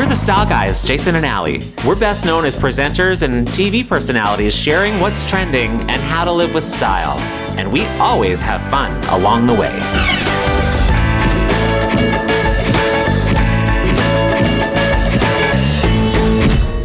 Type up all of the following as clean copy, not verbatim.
We're the Style Guys, Jason and Allie. We're best known as presenters and TV personalities sharing what's trending and how to live with style. And we always have fun along the way.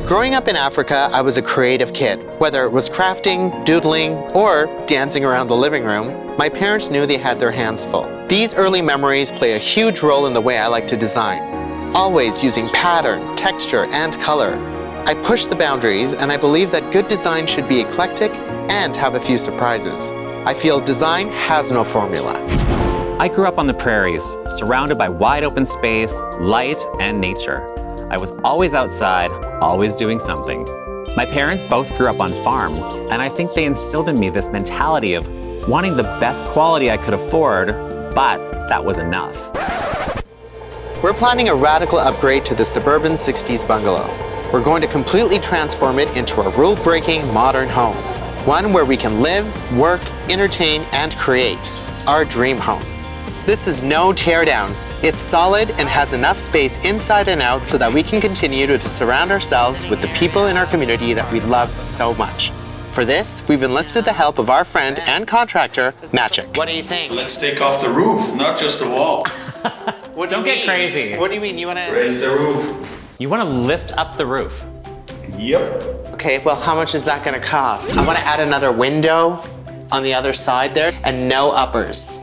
Growing up in Africa, I was a creative kid. Whether it was crafting, doodling, or dancing around the living room, my parents knew they had their hands full. These early memories play a huge role in the way I like to design, always using pattern, texture, and color. I push the boundaries, and I believe that good design should be eclectic and have a few surprises. I feel design has no formula. I grew up on the prairies, surrounded by wide open space, light, and nature. I was always outside, always doing something. My parents both grew up on farms, and I think they instilled in me this mentality of wanting the best quality I could afford, but that was enough. We're planning a radical upgrade to the suburban 60s bungalow. We're going to completely transform it into a rule-breaking modern home. One where we can live, work, entertain, and create. Our dream home. This is no teardown. It's solid and has enough space inside and out so that we can continue to surround ourselves with the people in our community that we love so much. For this, we've enlisted the help of our friend and contractor, Magic. What do you think? Let's take off the roof, not just the wall. Don't get crazy. What do you mean? You want to Raise the roof. You want to lift up the roof. Yep. Okay, well, how much is that going to cost? I want to add another window on the other side there and no uppers.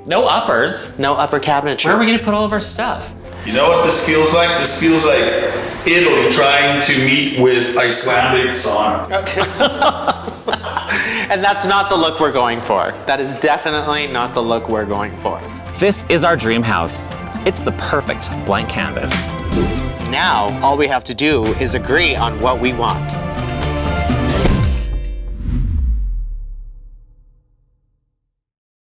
No uppers? No upper cabinetry. Where are we going to put all of our stuff? You know what this feels like? This feels like Italy trying to meet with Icelandic sauna. Okay. And that's not the look we're going for. That is definitely not the look we're going for. This is our dream house. It's the perfect blank canvas. Now, all we have to do is agree on what we want.